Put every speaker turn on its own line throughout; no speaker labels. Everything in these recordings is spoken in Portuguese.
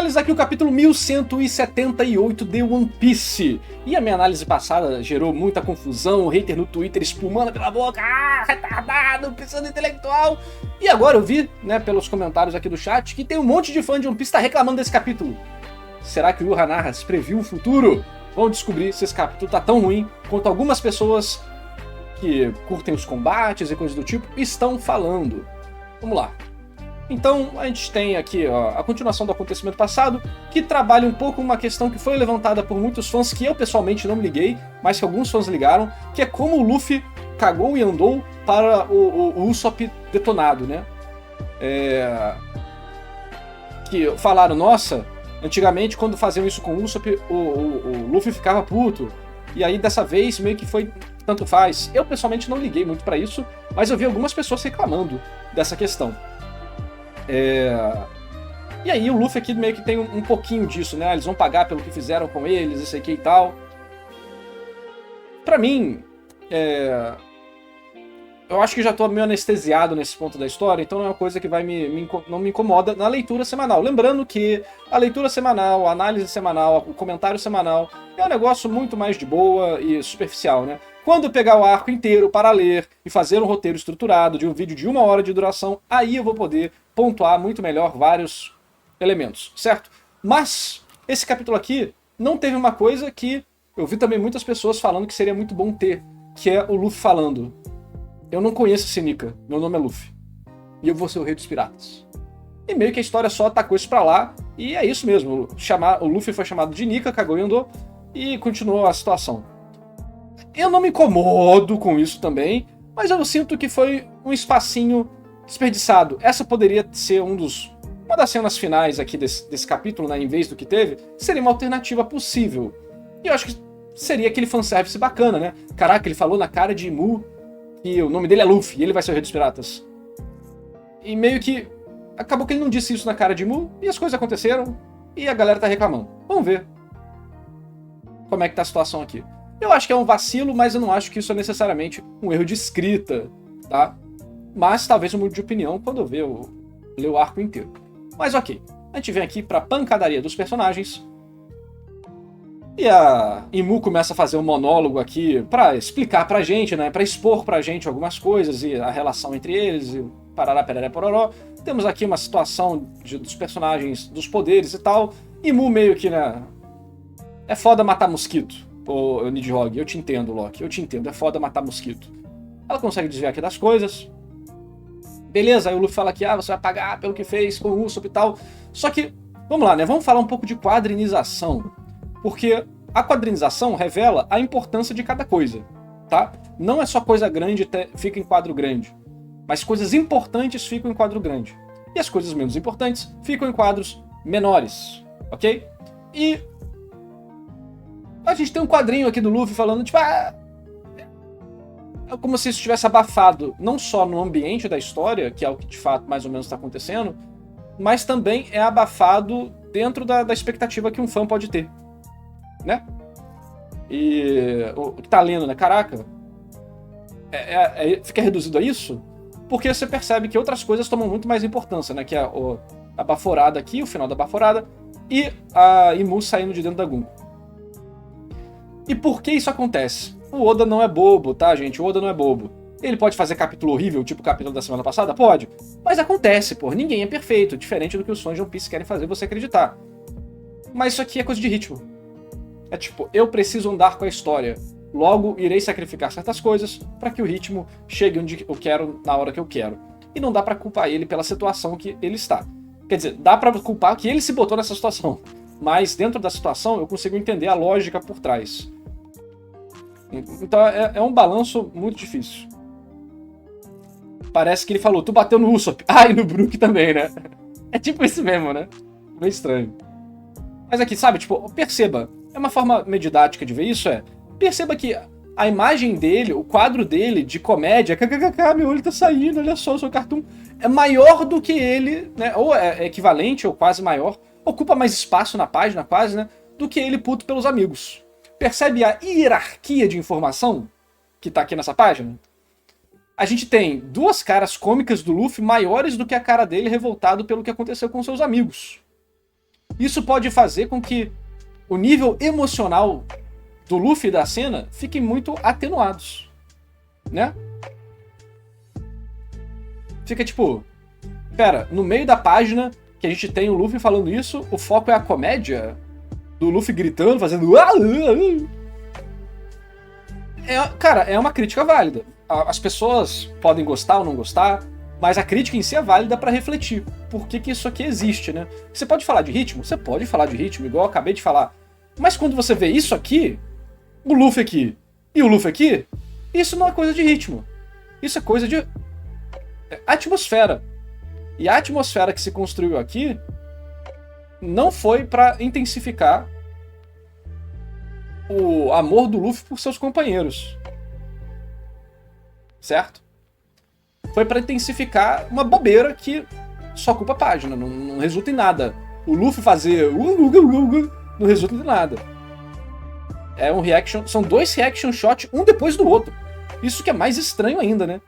analisar aqui o capítulo 1178 de One Piece. E a minha análise passada gerou muita confusão, hater no Twitter espumando pela boca, retardado, pensando intelectual. E agora eu vi, né, pelos comentários aqui do chat, que tem um monte de fã de One Piece que tá reclamando desse capítulo. Será que o Yu Hanahas previu o futuro? Vamos descobrir se esse capítulo tá tão ruim quanto algumas pessoas que curtem os combates e coisas do tipo estão falando. Vamos lá. Então, a gente tem aqui a continuação do acontecimento passado, que trabalha um pouco uma questão que foi levantada por muitos fãs, que eu pessoalmente não me liguei, mas que alguns fãs ligaram, que é como o Luffy cagou e andou para o Usopp detonado, né? Que falaram, nossa, antigamente quando faziam isso com o Usopp, o Luffy ficava puto, e aí dessa vez meio que foi tanto faz. Eu pessoalmente não liguei muito pra isso, mas eu vi algumas pessoas reclamando dessa questão. E aí o Luffy aqui meio que tem um pouquinho disso, né? Eles vão pagar pelo que fizeram com eles, isso aqui e tal. Pra mim, eu acho que já tô meio anestesiado nesse ponto da história, então não é uma coisa que não me incomoda na leitura semanal. Lembrando que a leitura semanal, a análise semanal, o comentário semanal é um negócio muito mais de boa e superficial, né? Quando eu pegar o arco inteiro para ler e fazer um roteiro estruturado de um vídeo de 1 hora de duração, aí eu vou poder pontuar muito melhor vários elementos, certo? Mas esse capítulo aqui não teve uma coisa que eu vi também muitas pessoas falando que seria muito bom ter, que é o Luffy falando: eu não conheço esse Nika, meu nome é Luffy, e eu vou ser o rei dos piratas. E meio que a história só atacou isso pra lá, e é isso mesmo, o Luffy foi chamado de Nika, cagou e andou, e continuou a situação. Eu não me incomodo com isso também, mas eu sinto que foi um espacinho desperdiçado. Essa poderia ser uma das cenas finais aqui desse capítulo, né, em vez do que teve, seria uma alternativa possível. E eu acho que seria aquele fanservice bacana, né? Caraca, ele falou na cara de Imu que o nome dele é Luffy e ele vai ser o rei dos piratas. E meio que acabou que ele não disse isso na cara de Imu, e as coisas aconteceram, e a galera tá reclamando. Vamos ver como é que tá a situação aqui. Eu acho que é um vacilo, mas eu não acho que isso é necessariamente um erro de escrita, tá? Mas talvez eu mude de opinião quando eu ler o arco inteiro. Mas ok, a gente vem aqui pra pancadaria dos personagens. E a Imu começa a fazer um monólogo aqui pra explicar pra gente, né? Pra expor pra gente algumas coisas e a relação entre eles, e parará, perará, pororó. Temos aqui uma situação dos personagens, dos poderes e tal. Imu meio que, né? É foda matar mosquito. Ô, Nidhogg, eu te entendo, Loki, eu te entendo, é foda matar mosquito. Ela consegue desviar aqui das coisas. Beleza, aí o Luffy fala que você vai pagar pelo que fez com o Usopp e tal. Só que, vamos lá, né? Vamos falar um pouco de quadrinização. Porque a quadrinização revela a importância de cada coisa, tá? Não é só coisa grande fica em quadro grande. Mas coisas importantes ficam em quadro grande. E as coisas menos importantes ficam em quadros menores, ok? E a gente tem um quadrinho aqui do Luffy falando, tipo, é como se isso estivesse abafado, não só no ambiente da história, que é o que de fato mais ou menos está acontecendo, mas também é abafado dentro da expectativa que um fã pode ter, né? E o que tá lendo, né? Caraca, fica reduzido a isso, porque você percebe que outras coisas tomam muito mais importância, né? Que é a baforada aqui, o final da baforada, e a Imu saindo de dentro da Gun. E por que isso acontece? O Oda não é bobo, tá, gente? O Oda não é bobo. Ele pode fazer capítulo horrível, tipo o capítulo da semana passada? Pode. Mas acontece, pô. Ninguém é perfeito, diferente do que os fãs de One Piece querem fazer você acreditar. Mas isso aqui é coisa de ritmo. É tipo, eu preciso andar com a história. Logo, irei sacrificar certas coisas para que o ritmo chegue onde eu quero, na hora que eu quero. E não dá pra culpar ele pela situação que ele está. Quer dizer, dá pra culpar que ele se botou nessa situação. Mas dentro da situação eu consigo entender a lógica por trás. Então é um balanço muito difícil. Parece que ele falou, tu bateu no Usopp. E no Brook também, né? É tipo isso mesmo, né? Meio estranho. Mas aqui, sabe, tipo, perceba. É uma forma meio didática de ver isso, perceba que a imagem dele, o quadro dele de comédia, kkkk, meu olho tá saindo, olha só, eu sou cartoon, é maior do que ele, né? Ou é equivalente, ou quase maior, ocupa mais espaço na página, quase, né? Do que ele puto pelos amigos. Percebe a hierarquia de informação que tá aqui nessa página? A gente tem duas caras cômicas do Luffy maiores do que a cara dele revoltado pelo que aconteceu com seus amigos. Isso pode fazer com que o nível emocional do Luffy e da cena fiquem muito atenuados, né? Fica tipo, pera, no meio da página que a gente tem o Luffy falando isso, o foco é a comédia do Luffy gritando, fazendo... Cara, é uma crítica válida. As pessoas podem gostar ou não gostar, mas a crítica em si é válida pra refletir. Por que isso aqui existe, né? Você pode falar de ritmo? Você pode falar de ritmo, igual eu acabei de falar. Mas quando você vê isso aqui, o Luffy aqui e o Luffy aqui, isso não é coisa de ritmo. Isso é coisa de atmosfera. E a atmosfera que se construiu aqui não foi pra intensificar o amor do Luffy por seus companheiros. Certo? Foi pra intensificar uma bobeira que só culpa a página, não resulta em nada. O Luffy fazer não resulta em nada. É um reaction, são 2 reaction shots, um depois do outro. Isso que é mais estranho ainda, né?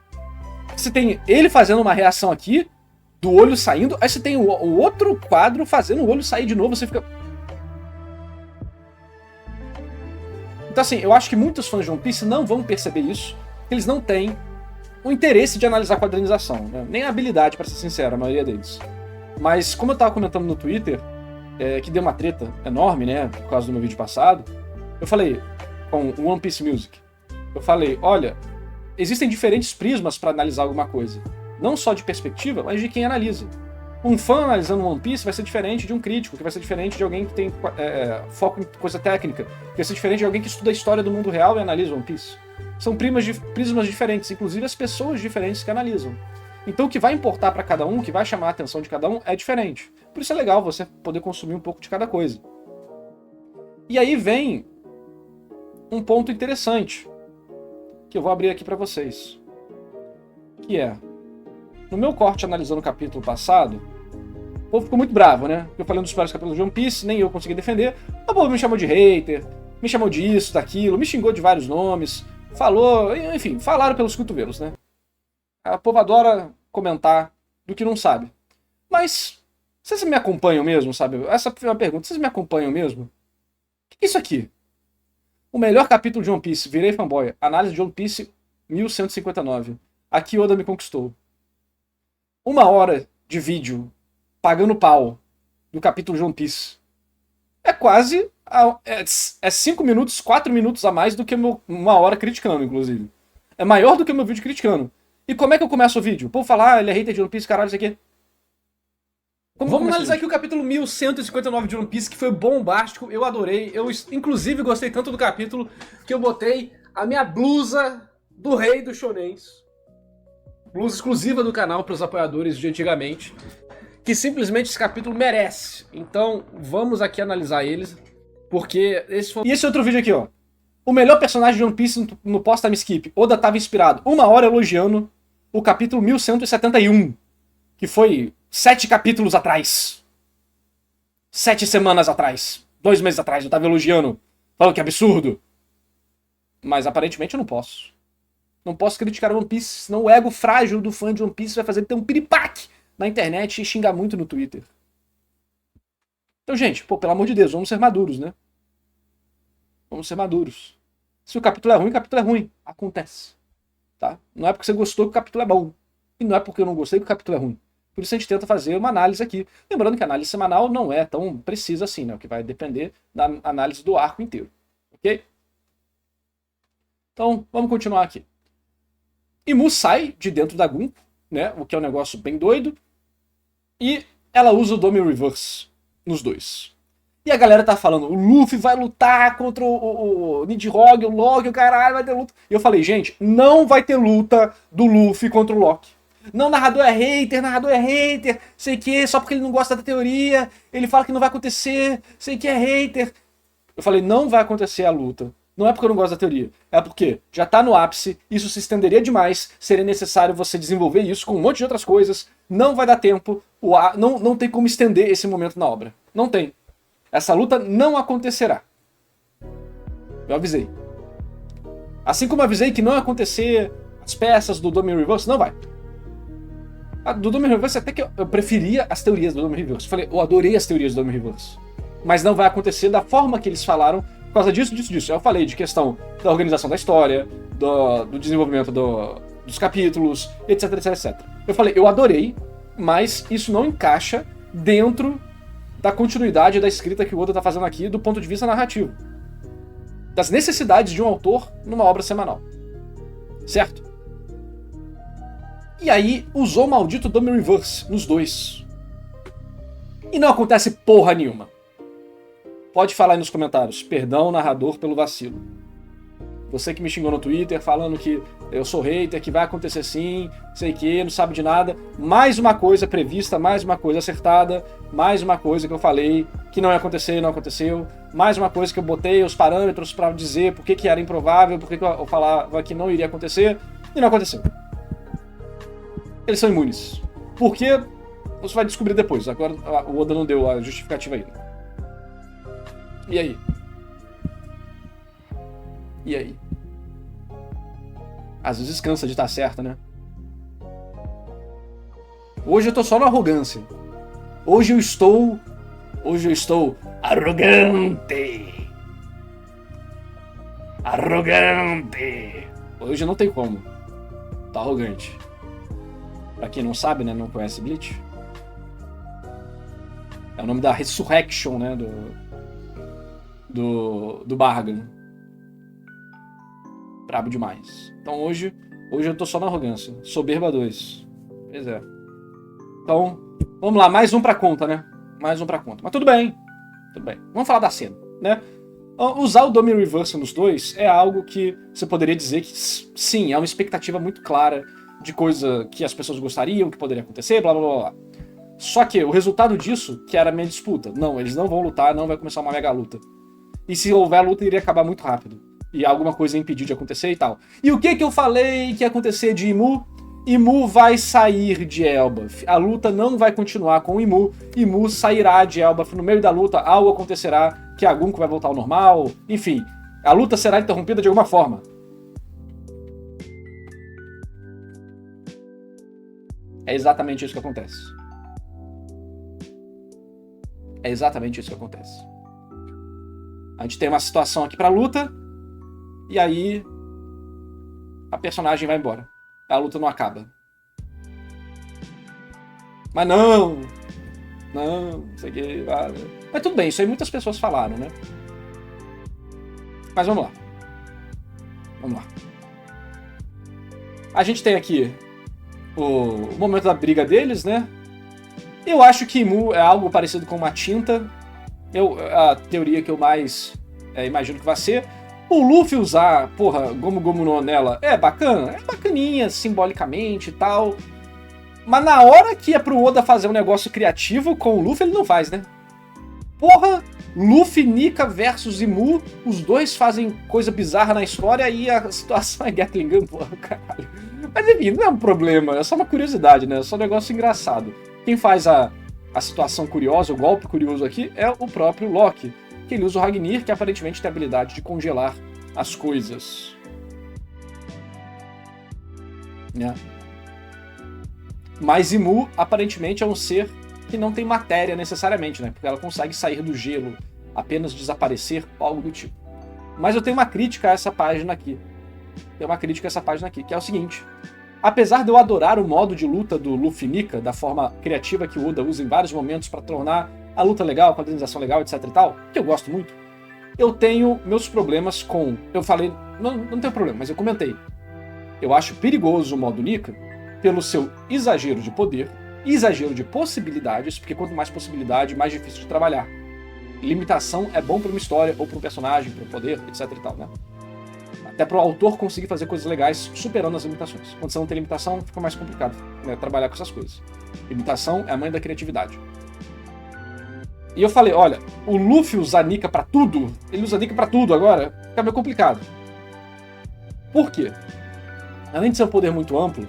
Você tem ele fazendo uma reação aqui, do olho saindo, aí você tem o outro quadro fazendo o olho sair de novo, você fica... Então assim, eu acho que muitos fãs de One Piece não vão perceber isso, porque eles não têm o interesse de analisar a quadrinização, né? Nem a habilidade, pra ser sincero, a maioria deles. Mas como eu tava comentando no Twitter, que deu uma treta enorme, né, por causa do meu vídeo passado, eu falei com o One Piece Music, eu falei, olha, existem diferentes prismas para analisar alguma coisa. Não só de perspectiva, mas de quem analisa. Um fã analisando One Piece vai ser diferente de um crítico, que vai ser diferente de alguém que tem foco em coisa técnica, que vai ser diferente de alguém que estuda a história do mundo real e analisa One Piece. São prismas diferentes, inclusive as pessoas diferentes que analisam. Então o que vai importar para cada um, o que vai chamar a atenção de cada um, é diferente. Por isso é legal você poder consumir um pouco de cada coisa. E aí vem um ponto interessante, que eu vou abrir aqui para vocês. Que é, no meu corte analisando o capítulo passado, o povo ficou muito bravo, né? Eu falei um dos piores capítulos de One Piece, nem eu consegui defender. O povo me chamou de hater, me chamou disso, daquilo, me xingou de vários nomes, falou, enfim, falaram pelos cotovelos, né? A povo adora comentar do que não sabe. Mas, vocês me acompanham mesmo, sabe? Essa foi uma pergunta, vocês me acompanham mesmo? O que é isso aqui? O melhor capítulo de One Piece, virei fanboy, análise de One Piece 1159. Aqui Oda me conquistou. 1 hora de vídeo pagando pau do capítulo de One Piece. É quase... É 5 minutos, 4 minutos a mais do que 1 hora criticando, inclusive. É maior do que o meu vídeo criticando. E como é que eu começo o vídeo? O povo fala, ele é hater de One Piece, caralho, isso aqui. Vamos analisar aqui o capítulo 1159 de One Piece, que foi bombástico, eu adorei. Eu, inclusive, gostei tanto do capítulo que eu botei a minha blusa do rei dos shonens. Blusa exclusiva do canal para os apoiadores de antigamente. Que simplesmente esse capítulo merece. Então, vamos aqui analisar eles. Porque esse foi... E esse outro vídeo aqui, ó. O melhor personagem de One Piece no pós-time skip. Oda tava inspirado. 1 hora elogiando o capítulo 1171. Que foi 7 capítulos atrás. 7 semanas atrás. 2 meses atrás eu tava elogiando. Falando que absurdo. Mas aparentemente eu não posso. Não posso criticar One Piece, senão o ego frágil do fã de One Piece vai fazer ele ter um piripaque na internet e xingar muito no Twitter. Então, gente, pô, pelo amor de Deus, vamos ser maduros, né? Vamos ser maduros. Se o capítulo é ruim. Acontece. Tá? Não é porque você gostou que o capítulo é bom. E não é porque eu não gostei que o capítulo é ruim. Por isso a gente tenta fazer uma análise aqui. Lembrando que a análise semanal não é tão precisa assim, né? O que vai depender da análise do arco inteiro. Ok? Então, vamos continuar aqui. Imu sai de dentro da Gun, né? O que é um negócio bem doido. E ela usa o Dome Reverse nos dois. E a galera tá falando, o Luffy vai lutar contra o Nidhogg, o Log, o caralho, vai ter luta. E eu falei, gente, não vai ter luta do Luffy contra o Loki. Não, narrador é hater, sei que, só porque ele não gosta da teoria, ele fala que não vai acontecer, sei que é hater. Eu falei, não vai acontecer a luta. Não é porque eu não gosto da teoria, é porque já tá no ápice, isso se estenderia demais, seria necessário você desenvolver isso com um monte de outras coisas, não vai dar tempo, não tem como estender esse momento na obra. Não tem. Essa luta não acontecerá. Eu avisei. Assim como eu avisei que não ia acontecer as peças do Dome Reverse, não vai. A do Dome Reverse até que eu preferia as teorias do Dome Reverse. Falei, eu adorei as teorias do Dome Reverse. Mas não vai acontecer da forma que eles falaram, por causa disso, disso, disso. Eu falei de questão da organização da história, do desenvolvimento dos capítulos, etc, etc, etc. Eu falei, eu adorei, mas isso não encaixa dentro da continuidade da escrita que o Oda tá fazendo aqui do ponto de vista narrativo. Das necessidades de um autor numa obra semanal. Certo? E aí usou o maldito Dummy Reverse nos dois. E não acontece porra nenhuma. Pode falar aí nos comentários. Perdão, narrador, pelo vacilo. Você que me xingou no Twitter falando que eu sou hater, que vai acontecer sim, sei que, não sabe de nada. Mais uma coisa prevista, mais uma coisa acertada, mais uma coisa que eu falei que não ia acontecer e não aconteceu. Mais uma coisa que eu botei os parâmetros para dizer por que era improvável, por que eu falava que não iria acontecer e não aconteceu. Eles são imunes. Por quê? Você vai descobrir depois. Agora o Oda não deu a justificativa ainda. E aí? E aí? Às vezes cansa de estar certa, né? Hoje eu tô só na arrogância. Hoje eu estou arrogante. Arrogante. Hoje não tem como. Tá arrogante. Pra quem não sabe, né, não conhece Bleach. É o nome da Resurrection, né, do Bargan. Brabo demais. Então hoje eu tô só na arrogância. Soberba 2. Pois é. Então, vamos lá, mais um pra conta, né? Mais um pra conta. Mas tudo bem. Tudo bem. Vamos falar da cena, né? Usar o Dummy Reverse nos dois é algo que você poderia dizer que, sim, é uma expectativa muito clara de coisa que as pessoas gostariam, que poderia acontecer, blá blá blá blá. Só que o resultado disso, que era a minha disputa, não, eles não vão lutar, não vai começar uma mega luta. E se houver a luta, iria acabar muito rápido. E alguma coisa ia impedir de acontecer e tal. E o que eu falei que ia acontecer de Imu? Imu vai sair de Elbaf. A luta não vai continuar com o Imu. Imu sairá de Elbaf. No meio da luta, algo acontecerá, que a Gunko vai voltar ao normal. Enfim, a luta será interrompida de alguma forma. É exatamente isso que acontece. É exatamente isso que acontece. A gente tem uma situação aqui pra luta, e aí a personagem vai embora. A luta não acaba. Mas não, sei que. Mas tudo bem, isso aí muitas pessoas falaram, né? Mas vamos lá. Vamos lá. A gente tem aqui o momento da briga deles, né? Eu acho que Imu é algo parecido com uma tinta. A teoria que eu mais imagino que vai ser. O Luffy usar, Gomu Gomu no nela é bacana, é bacaninha, simbolicamente e tal. Mas na hora que é pro Oda fazer um negócio criativo com o Luffy, ele não faz, né? Luffy, Nika versus Imu, os dois fazem coisa bizarra na história e a situação é Gatling Gun, caralho. Mas enfim, não é um problema, é só uma curiosidade, né? É só um negócio engraçado. Quem faz a situação curiosa, o golpe curioso aqui, é o próprio Loki. Que ele usa o Ragnir, que aparentemente tem a habilidade de congelar as coisas. Né? Mas Imu, aparentemente, é um ser que não tem matéria necessariamente, né? Porque ela consegue sair do gelo, apenas desaparecer, algo do tipo. Mas eu tenho uma crítica a essa página aqui. Que é o seguinte. Apesar de eu adorar o modo de luta do Luffy Nika, da forma criativa que o Oda usa em vários momentos para tornar a luta legal, a quadrinização legal, etc e tal, que eu gosto muito, eu tenho meus problemas com... Eu falei, não tenho problema, mas eu comentei. Eu acho perigoso o modo Nika pelo seu exagero de poder, exagero de possibilidades, porque quanto mais possibilidade, mais difícil de trabalhar. Limitação é bom para uma história, ou para um personagem, para um poder, etc e tal, né? Até para o autor conseguir fazer coisas legais superando as limitações. Quando você não tem limitação, fica mais complicado, né, trabalhar com essas coisas. Limitação é a mãe da criatividade. E eu falei, olha, o Luffy usa Nika pra tudo, ele usa Nika pra tudo agora, fica meio complicado. Por quê? Além de ser um poder muito amplo,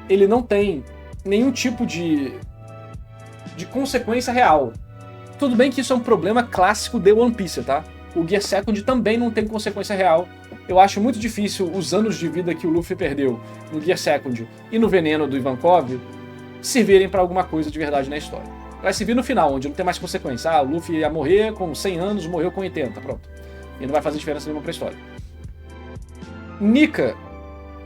ele não tem nenhum tipo de consequência real. Tudo bem que isso é um problema clássico de One Piece, tá? O Gear Second também não tem consequência real. Eu acho muito difícil os anos de vida que o Luffy perdeu no Gear Second e no veneno do Ivankov servirem pra alguma coisa de verdade na história. Vai se vir no final, onde não tem mais consequência. Ah, o Luffy ia morrer com 100 anos, morreu com 80, pronto. E não vai fazer diferença nenhuma pra história. Nika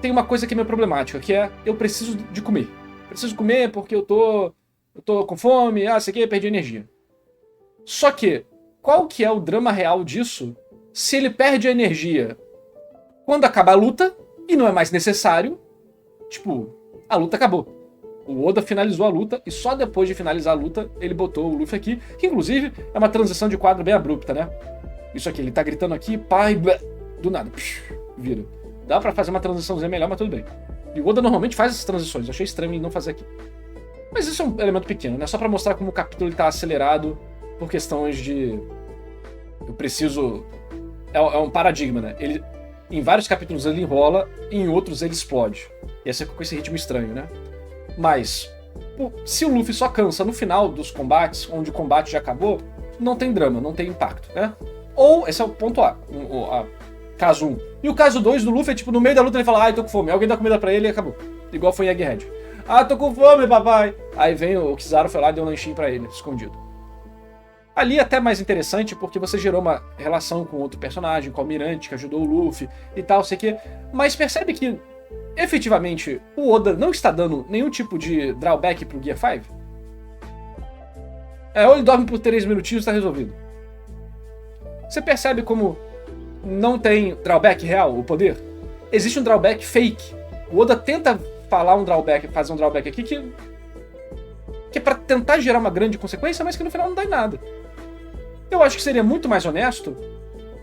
tem uma coisa que é meio problemática, que é, eu preciso de comer. Preciso comer porque eu tô com fome, sei o que, perdi energia. Só que, qual que é o drama real disso se ele perde a energia quando acaba a luta e não é mais necessário? Tipo, a luta acabou. O Oda finalizou a luta e só depois de finalizar a luta ele botou o Luffy aqui, que inclusive é uma transição de quadro bem abrupta, né? Isso aqui, ele tá gritando aqui, pai, do nada, vira. Dá pra fazer uma transiçãozinha melhor, mas tudo bem. E o Oda normalmente faz essas transições, eu achei estranho ele não fazer aqui. Mas isso é um elemento pequeno, né? Só pra mostrar como o capítulo ele tá acelerado por questões de... Eu preciso... É um paradigma, né? Ele, em vários capítulos ele enrola, e em outros ele explode. E essa com esse ritmo estranho, né? Mas, se o Luffy só cansa no final dos combates, onde o combate já acabou, não tem drama, não tem impacto, né? Ou, esse é o ponto A, caso 1. E o caso 2 do Luffy é tipo, no meio da luta ele fala, tô com fome. Alguém dá comida pra ele e acabou. Igual foi em Egghead. Tô com fome, papai. Aí vem o Kizaru, foi lá e deu um lanchinho pra ele, escondido. Ali é até mais interessante porque você gerou uma relação com outro personagem, com o Almirante, que ajudou o Luffy e tal, sei que. Mas percebe que, efetivamente, o Oda não está dando nenhum tipo de drawback pro Gear 5? Ou ele dorme por 3 minutinhos e tá resolvido. Você percebe como não tem drawback real, o poder? Existe um drawback fake. O Oda tenta falar um drawback, fazer um drawback aqui que é pra tentar gerar uma grande consequência, mas que no final não dá em nada. Eu acho que seria muito mais honesto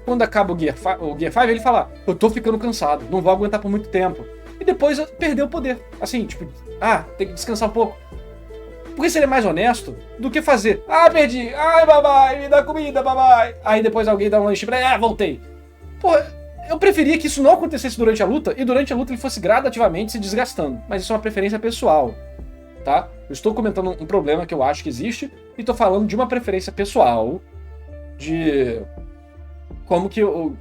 quando acaba o Gear 5 ele falar, eu tô ficando cansado, não vou aguentar por muito tempo. E depois perder o poder. Assim, tipo, tem que descansar um pouco. Porque seria mais honesto do que fazer, perdi, babai, me dá comida, babai. Aí depois alguém dá um lanche pra ele, voltei. Pô, eu preferia que isso não acontecesse durante a luta, e durante a luta ele fosse gradativamente se desgastando. Mas isso é uma preferência pessoal, tá? Eu estou comentando um problema que eu acho que existe, e tô falando de uma preferência pessoal, de como que eu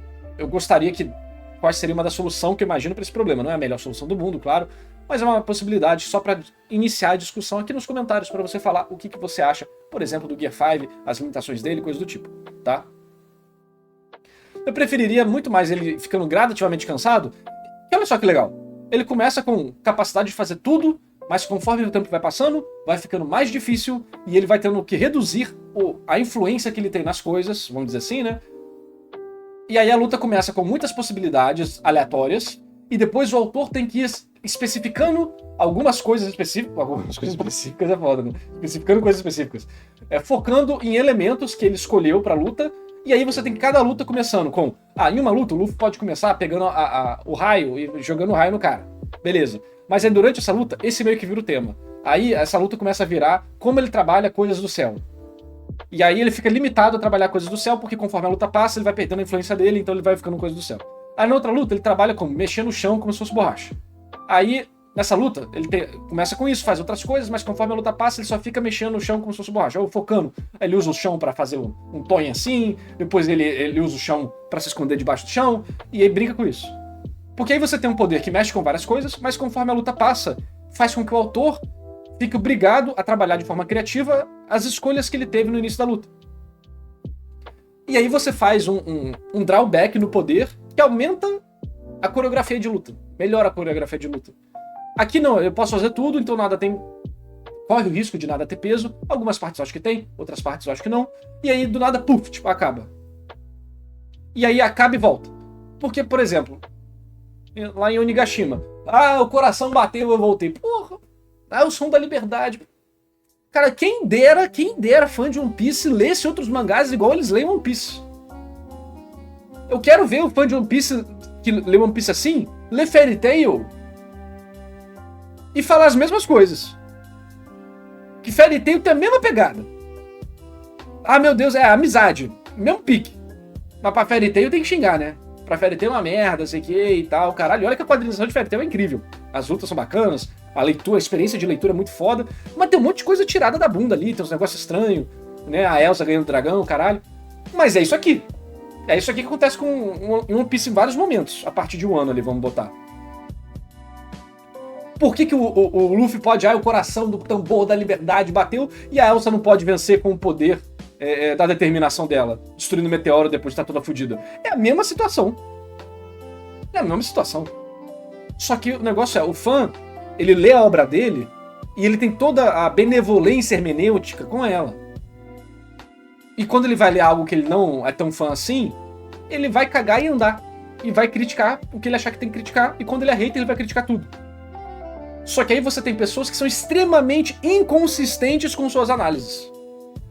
gostaria que... Qual seria uma da solução que eu imagino para esse problema. Não é a melhor solução do mundo, claro, mas é uma possibilidade só para iniciar a discussão aqui nos comentários, para você falar o que você acha, por exemplo, do Gear 5, as limitações dele, coisas do tipo, tá? Eu preferiria muito mais ele ficando gradativamente cansado, e olha só que legal. Ele começa com capacidade de fazer tudo, mas conforme o tempo vai passando, vai ficando mais difícil, e ele vai tendo que reduzir a influência que ele tem nas coisas, vamos dizer assim, né? E aí a luta começa com muitas possibilidades aleatórias, e depois o autor tem que ir especificando algumas coisas específicas. Algumas coisas específicas é foda, né? Especificando coisas específicas. Focando em elementos que ele escolheu pra luta, e aí você tem cada luta começando com... em uma luta o Luffy pode começar pegando o raio e jogando o raio no cara. Beleza. Mas aí durante essa luta, esse meio que vira o tema. Aí essa luta começa a virar como ele trabalha coisas do céu. E aí ele fica limitado a trabalhar coisas do céu, porque conforme a luta passa, ele vai perdendo a influência dele, então ele vai ficando coisas do céu. Aí na outra luta, ele trabalha como mexer no chão como se fosse borracha. Aí, nessa luta, ele começa com isso, faz outras coisas, mas conforme a luta passa, ele só fica mexendo no chão como se fosse borracha. Ou focando. Aí ele usa o chão pra fazer um tonho assim, depois ele usa o chão pra se esconder debaixo do chão, e aí brinca com isso. Porque aí você tem um poder que mexe com várias coisas, mas conforme a luta passa, faz com que o autor fique obrigado a trabalhar de forma criativa as escolhas que ele teve no início da luta. E aí você faz um drawback no poder que aumenta a coreografia de luta. Melhora a coreografia de luta. Aqui não, eu posso fazer tudo, então nada tem... Corre o risco de nada ter peso. Algumas partes eu acho que tem, outras partes eu acho que não. E aí do nada, acaba. E aí acaba e volta. Porque, por exemplo, lá em Onigashima, o coração bateu, eu voltei. Porra, o som da liberdade. Cara, quem dera fã de One Piece lesse outros mangás igual eles leem One Piece. Eu quero ver o fã de One Piece que lê One Piece assim, ler Fairy Tail e falar as mesmas coisas. Que Fairy Tail tem a mesma pegada. Meu Deus, é amizade. Mesmo pique. Mas pra Fairy Tail tem que xingar, né? Pra Fairy Tail é uma merda, sei que e tal, caralho. Olha que a quadrinização de Fairy Tail é incrível. As lutas são bacanas, a experiência de leitura é muito foda, mas tem um monte de coisa tirada da bunda ali, tem uns negócios estranhos, né? A Elsa ganhando o dragão, caralho. Mas é isso aqui. É isso aqui que acontece com One Piece em vários momentos, a partir de um ano ali, vamos botar. Por que o Luffy pode, o coração do tambor da liberdade bateu e a Elsa não pode vencer com o poder da determinação dela, destruindo o meteoro depois de estar toda fodida? É a mesma situação. É a mesma situação. Só que o negócio o fã, ele lê a obra dele e ele tem toda a benevolência hermenêutica com ela. E quando ele vai ler algo que ele não é tão fã assim, ele vai cagar e andar. E vai criticar o que ele achar que tem que criticar. E quando ele é hater, ele vai criticar tudo. Só que aí você tem pessoas que são extremamente inconsistentes com suas análises.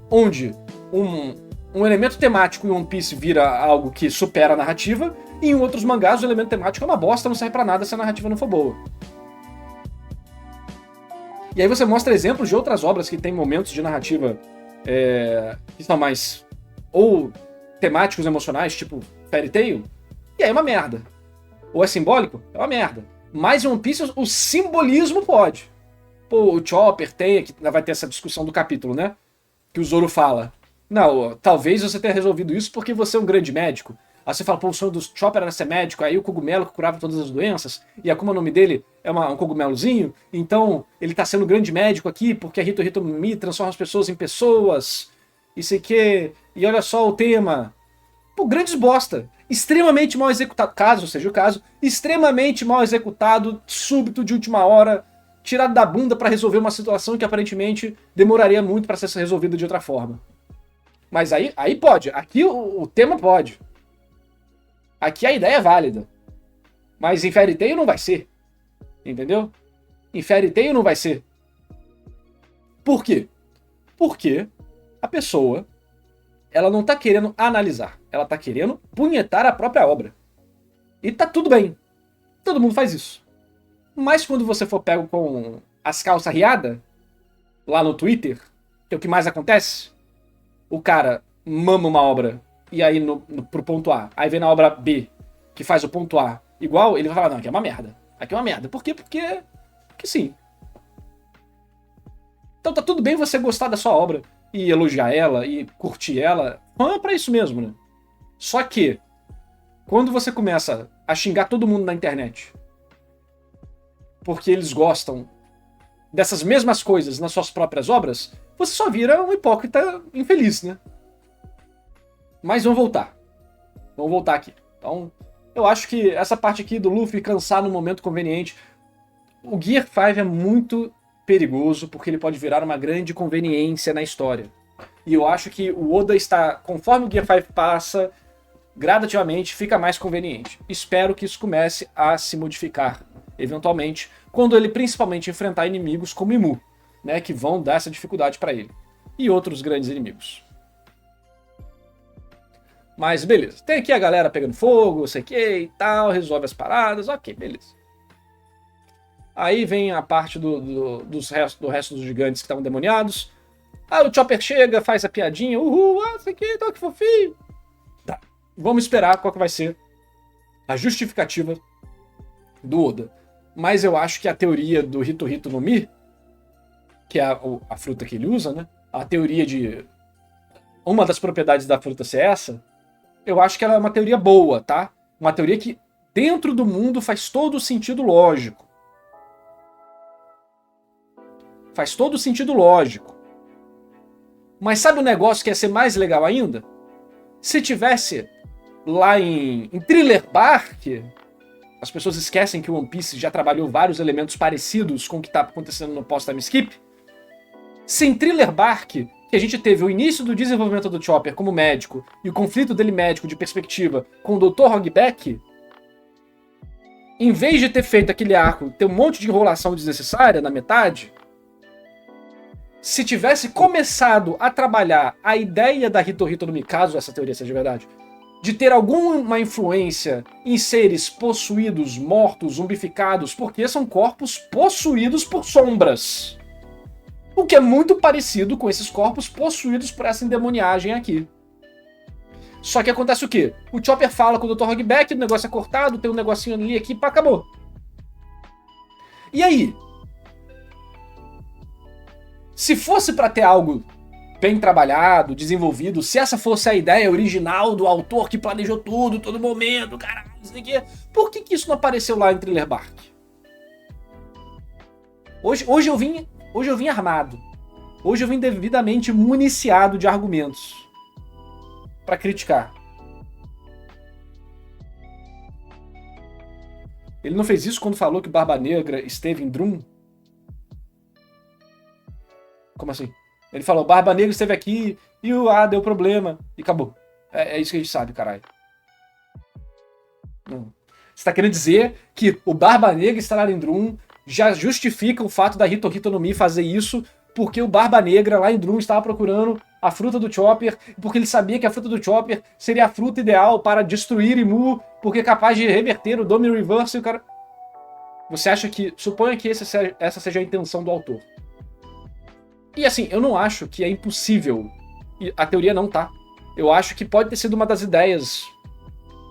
Onde um elemento temático em One Piece vira algo que supera a narrativa, e em outros mangás o elemento temático é uma bosta, não serve pra nada se a narrativa não for boa. E aí você mostra exemplos de outras obras que tem momentos de narrativa que são mais ou temáticos emocionais, tipo Fairy Tail, e aí é uma merda. Ou é simbólico? É uma merda. Mas em One Piece o simbolismo pode. Pô, o Chopper tem, que vai ter essa discussão do capítulo, né? Que o Zoro fala, não, talvez você tenha resolvido isso porque você é um grande médico. Aí você fala, pô, o sonho do Chopper era ser médico, aí o cogumelo que curava todas as doenças, e a Akuma no Mi dele é um cogumelozinho, então ele tá sendo um grande médico aqui porque a Hito Hito no Mi transforma as pessoas em pessoas, e sei que, e olha só o tema. Pô, grandes bosta. Extremamente mal executado, caso seja o caso, extremamente mal executado, súbito, de última hora, tirado da bunda pra resolver uma situação que aparentemente demoraria muito pra ser resolvida de outra forma. Mas aí pode, aqui o tema pode. Aqui a ideia é válida. Mas em Fairy Tail não vai ser. Entendeu? Em Fairy Tail não vai ser. Por quê? Porque a pessoa, ela não tá querendo analisar. Ela tá querendo punhetar a própria obra. E tá tudo bem. Todo mundo faz isso. Mas quando você for pego com as calças riadas, lá no Twitter, que é o que mais acontece, o cara mama uma obra e aí pro ponto A, aí vem na obra B, que faz o ponto A igual, ele vai falar, não, aqui é uma merda. Aqui é uma merda. Por quê? Porque sim. Então tá tudo bem você gostar da sua obra e elogiar ela e curtir ela. Não é pra isso mesmo, né? Só que, quando você começa a xingar todo mundo na internet porque eles gostam dessas mesmas coisas nas suas próprias obras, você só vira um hipócrita infeliz, né? Mas vamos voltar. Vamos voltar aqui. Então, eu acho que essa parte aqui do Luffy cansar no momento conveniente, o Gear 5 é muito perigoso porque ele pode virar uma grande conveniência na história. E eu acho que o Oda está, conforme o Gear 5 passa, gradativamente fica mais conveniente. Espero que isso comece a se modificar, eventualmente, quando ele principalmente enfrentar inimigos como Imu, né, que vão dar essa dificuldade para ele. E outros grandes inimigos. Mas beleza. Tem aqui a galera pegando fogo, sei que e tal, resolve as paradas, ok, beleza. Aí vem a parte do resto dos gigantes que estavam demoniados. Aí o Chopper chega, faz a piadinha, uhul, sei que, tá que fofinho. Tá, vamos esperar qual que vai ser a justificativa do Oda. Mas eu acho que a teoria do Hito Hito no Mi, que é a fruta que ele usa, né? A teoria de uma das propriedades da fruta ser essa, eu acho que ela é uma teoria boa, tá? Uma teoria que dentro do mundo faz todo o sentido lógico. Faz todo o sentido lógico. Mas sabe um negócio que ia ser mais legal ainda? Se tivesse lá em Thriller Bark, as pessoas esquecem que o One Piece já trabalhou vários elementos parecidos com o que está acontecendo no pós-time skip. Se em Thriller Bark, que a gente teve o início do desenvolvimento do Chopper como médico e o conflito dele médico de perspectiva com o Dr. Hogback, em vez de ter feito aquele arco, ter um monte de enrolação desnecessária na metade, se tivesse começado a trabalhar a ideia da Hito Hito no Mi, caso essa teoria seja verdade, de ter alguma influência em seres possuídos, mortos, zumbificados, porque são corpos possuídos por sombras. O que é muito parecido com esses corpos possuídos por essa endemoniagem aqui. Só que acontece o quê? O Chopper fala com o Dr. Hogback, o negócio é cortado, tem um negocinho ali aqui, pá, acabou. E aí? Se fosse pra ter algo bem trabalhado, desenvolvido, se essa fosse a ideia original do autor que planejou tudo, todo momento, caralho, isso daqui, por que isso não apareceu lá em Thriller Bark? Hoje eu vim armado. Hoje eu vim devidamente municiado de argumentos pra criticar. Ele não fez isso quando falou que Barba Negra esteve em Drum? Como assim? Ele falou, Barba Negra esteve aqui e deu problema. E acabou. É isso que a gente sabe, caralho. Não. Você tá querendo dizer que o Barba Negra estar em Drum já justifica o fato da Hito Hito no Mi fazer isso porque o Barba Negra lá em Drum estava procurando a fruta do Chopper, porque ele sabia que a fruta do Chopper seria a fruta ideal para destruir Imu, porque é capaz de reverter o Domino Reverse e o cara... Você acha que... Suponha que essa seja a intenção do autor. E assim, eu não acho que é impossível. E a teoria não tá. Eu acho que pode ter sido uma das ideias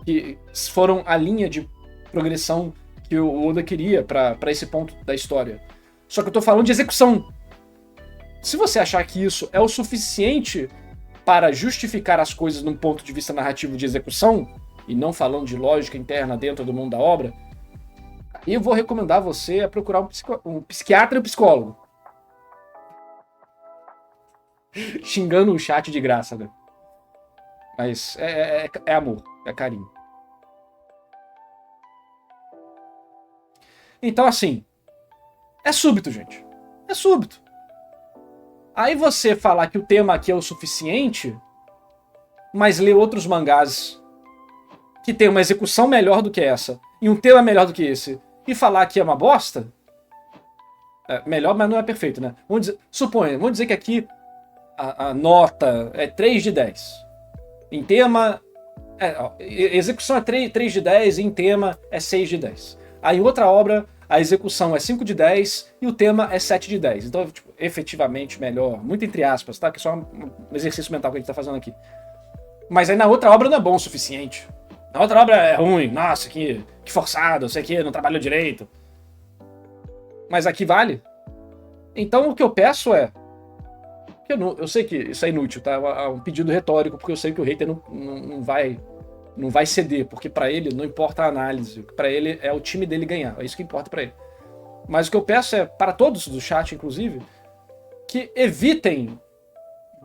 que foram a linha de progressão que o Oda queria pra esse ponto da história. Só que eu tô falando de execução. Se você achar que isso é o suficiente para justificar as coisas num ponto de vista narrativo de execução, e não falando de lógica interna dentro do mundo da obra, eu vou recomendar você a procurar um psiquiatra e um psicólogo. Xingando o chat de graça, né? Mas é amor, é carinho. Então, assim, é súbito, gente. É súbito. Aí você falar que o tema aqui é o suficiente, mas ler outros mangás que tem uma execução melhor do que essa, e um tema melhor do que esse, e falar que é uma bosta, melhor, mas não é perfeito, né? Vamos dizer que aqui a nota é 3 de 10. Em tema, execução é 3 de 10 e em tema é 6 de 10. Aí em outra obra, a execução é 5 de 10 e o tema é 7 de 10. Então, tipo, efetivamente melhor, muito entre aspas, tá? Que é só um exercício mental que a gente tá fazendo aqui. Mas aí na outra obra não é bom o suficiente. Na outra obra é ruim, nossa, que forçado, eu sei que não trabalhou direito. Mas aqui vale. Então o que eu peço é... Eu sei que isso é inútil, tá? É um pedido retórico, porque eu sei que o hater não vai ceder, porque pra ele não importa a análise, pra ele é o time dele ganhar, é isso que importa pra ele. Mas o que eu peço é, para todos do chat, inclusive, que evitem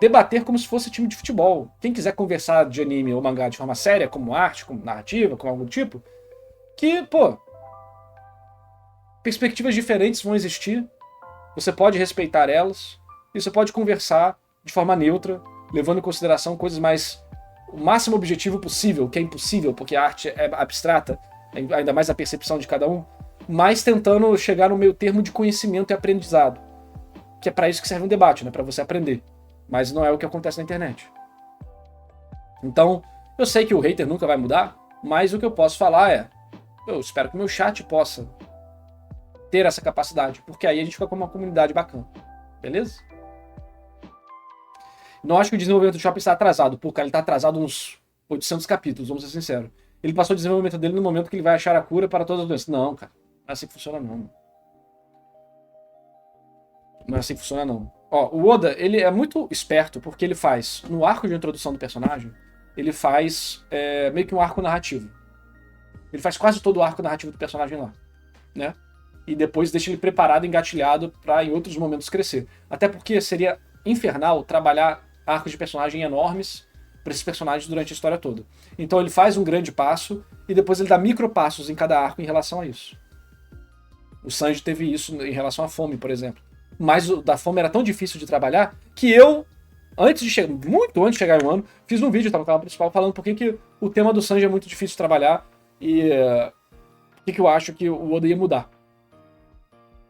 debater como se fosse time de futebol. Quem quiser conversar de anime ou mangá de forma séria, como arte, como narrativa, como algum tipo, que, pô, perspectivas diferentes vão existir, você pode respeitar elas, e você pode conversar de forma neutra, levando em consideração coisas mais... o máximo objetivo possível, que é impossível, porque a arte é abstrata, ainda mais a percepção de cada um, mas tentando chegar no meio termo de conhecimento e aprendizado. Que é pra isso que serve um debate, né? Pra você aprender. Mas não é o que acontece na internet. Então, eu sei que o hater nunca vai mudar, mas o que eu posso falar é... eu espero que o meu chat possa ter essa capacidade, porque aí a gente fica com uma comunidade bacana. Beleza? Não acho que o desenvolvimento do Chopper está atrasado. Pô, cara, ele está atrasado uns 800 capítulos, vamos ser sinceros. Ele passou o desenvolvimento dele no momento que ele vai achar a cura para todas as doenças. Não, cara. Não é assim que funciona, não. Não é assim que funciona, não. Ó, o Oda, ele é muito esperto, porque ele faz, no arco de introdução do personagem, ele faz meio que um arco narrativo. Ele faz quase todo o arco narrativo do personagem lá, né? E depois deixa ele preparado, engatilhado, para em outros momentos crescer. Até porque seria infernal trabalhar arcos de personagem enormes para esses personagens durante a história toda. Então ele faz um grande passo e depois ele dá micropassos em cada arco em relação a isso. O Sanji teve isso em relação à fome, por exemplo. Mas o da fome era tão difícil de trabalhar que eu, muito antes de chegar em um ano, fiz um vídeo, tá no canal principal, falando por que o tema do Sanji é muito difícil de trabalhar e por que eu acho que o Oda ia mudar.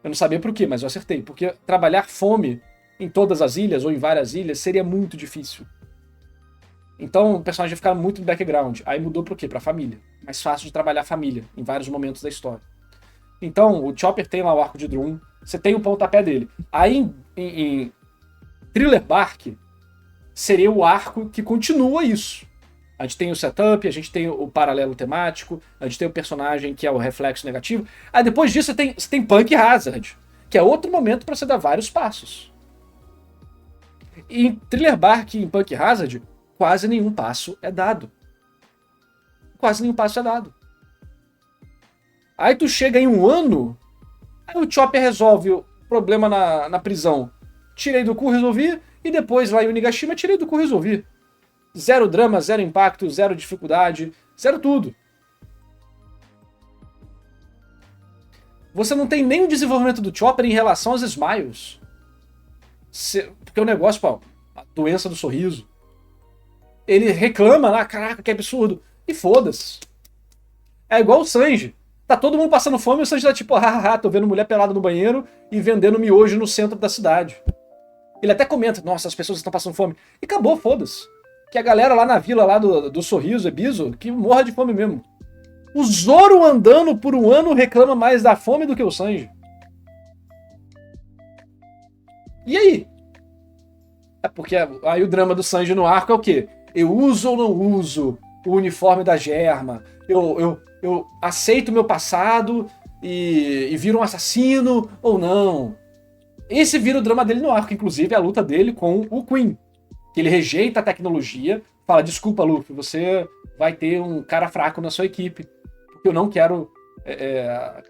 Eu não sabia por quê, mas eu acertei. Porque trabalhar fome em todas as ilhas ou em várias ilhas seria muito difícil. Então o personagem ia ficar muito no background. Aí mudou pro quê? Pra família. Mais fácil de trabalhar a família em vários momentos da história. Então o Chopper tem lá o arco de Drum, você tem o pontapé dele. Aí em Thriller Bark seria o arco que continua isso. A gente tem o setup, a gente tem o paralelo temático, a gente tem o personagem que é o reflexo negativo. Aí depois disso você tem Punk Hazard, que é outro momento para você dar vários passos. E em Thriller Bark e em Punk Hazard, quase nenhum passo é dado. Quase nenhum passo é dado. Aí tu chega em um ano, aí o Chopper resolve problema na prisão. Tirei do cu, resolvi. E depois lá em Onigashima, tirei do cu, resolvi. Zero drama, zero impacto, zero dificuldade, zero tudo. Você não tem nem o desenvolvimento do Chopper em relação aos Smiles. Porque o negócio, pô, a doença do sorriso. Ele reclama lá, caraca, que absurdo. E foda-se. É igual o Sanji. Tá todo mundo passando fome e o Sanji tá tipo, hahaha, tô vendo mulher pelada no banheiro e vendendo miojo no centro da cidade. Ele até comenta, nossa, as pessoas estão passando fome. E acabou, foda-se. Que a galera lá na vila lá do Sorriso, Ebizo, que morra de fome mesmo. O Zoro andando por um ano reclama mais da fome do que o Sanji. E aí? É porque aí o drama do Sanji no arco é o quê? Eu uso ou não uso o uniforme da Germa? Eu aceito o meu passado e viro um assassino ou não? Esse vira o drama dele no arco, inclusive a luta dele com o Queen. Que ele rejeita a tecnologia, fala, desculpa, Luffy, você vai ter um cara fraco na sua equipe. Porque eu não quero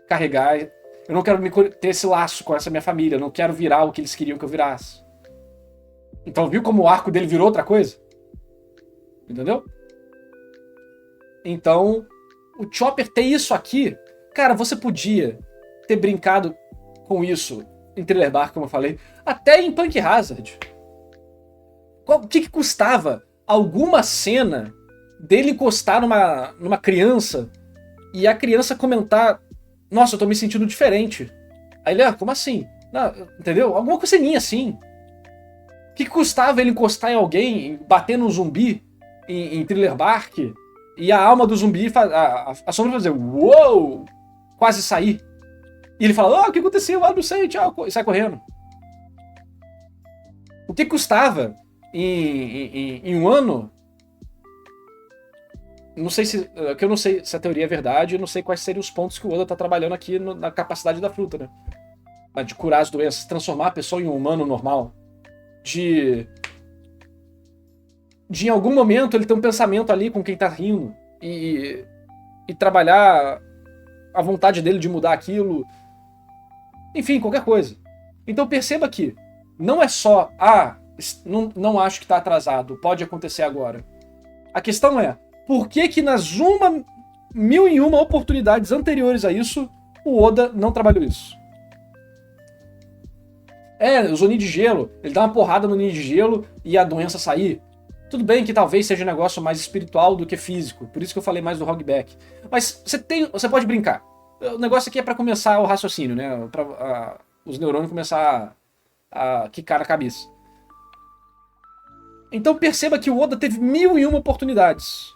carregar, eu não quero ter esse laço com essa minha família, eu não quero virar o que eles queriam que eu virasse. Então viu como o arco dele virou outra coisa? Entendeu? Então, o Chopper ter isso aqui, cara, você podia ter brincado com isso em Thriller Bark, como eu falei, até em Punk Hazard. O que custava alguma cena dele encostar numa criança e a criança comentar, nossa, eu tô me sentindo diferente. Aí ele, como assim? Não, entendeu? Alguma coisinha assim. O que custava ele encostar em alguém, bater num zumbi em Thriller Bark e a alma do zumbi, a sombra fazer uou, quase sair. E ele fala, o que aconteceu? Não sei, tchau, e sai correndo. O que custava em um ano? Não sei eu não sei se a teoria é verdade, eu não sei quais seriam os pontos que o Oda tá trabalhando aqui na capacidade da fruta, né? De curar as doenças, transformar a pessoa em um humano normal. De em algum momento ele ter um pensamento ali com quem tá rindo e trabalhar a vontade dele de mudar aquilo. Enfim, qualquer coisa. Então perceba que não é só, não acho que tá atrasado, pode acontecer agora. A questão é, por que nas 1001 oportunidades anteriores a isso, o Oda não trabalhou isso? Usou ninho de gelo, ele dá uma porrada no ninho de gelo e a doença sair. Tudo bem que talvez seja um negócio mais espiritual do que físico, por isso que eu falei mais do Hogback. Mas você pode brincar. O negócio aqui é pra começar o raciocínio, né? Pra os neurônios começar a quicar na cabeça. Então perceba que o Oda teve 1001 oportunidades.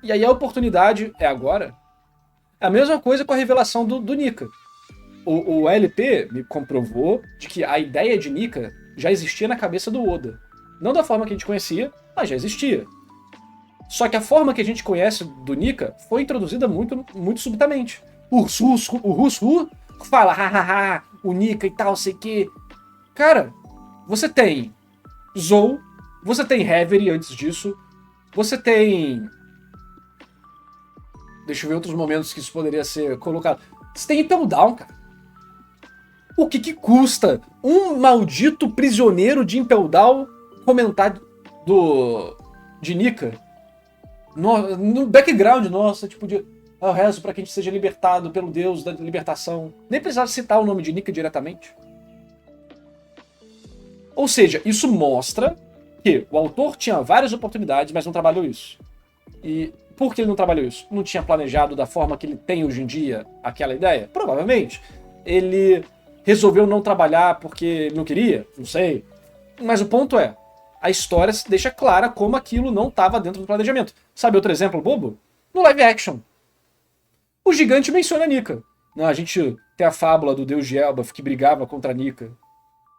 E aí a oportunidade é agora. É a mesma coisa com a revelação do Nika. O LP me comprovou de que a ideia de Nika já existia na cabeça do Oda. Não da forma que a gente conhecia, mas já existia. Só que a forma que a gente conhece do Nika foi introduzida muito, muito subitamente. O Rusu fala, hahaha, o Nika e tal, sei que. Cara, você tem Zou, você tem Reverie antes disso, você tem... Deixa eu ver outros momentos que isso poderia ser colocado. Você tem Impel Down, cara. O que custa um maldito prisioneiro de Impel Down comentar de Nika? No background, nossa, tipo de... Eu rezo pra que a gente seja libertado pelo Deus da libertação. Nem precisava citar o nome de Nika diretamente. Ou seja, isso mostra que o autor tinha várias oportunidades, mas não trabalhou isso. E por que ele não trabalhou isso? Não tinha planejado da forma que ele tem hoje em dia aquela ideia? Provavelmente. Ele resolveu não trabalhar porque ele não queria? Não sei. Mas o ponto é, a história deixa clara como aquilo não estava dentro do planejamento. Sabe outro exemplo bobo? No live action. O gigante menciona a Nika. A gente tem a fábula do deus de Elbaf que brigava contra a Nika.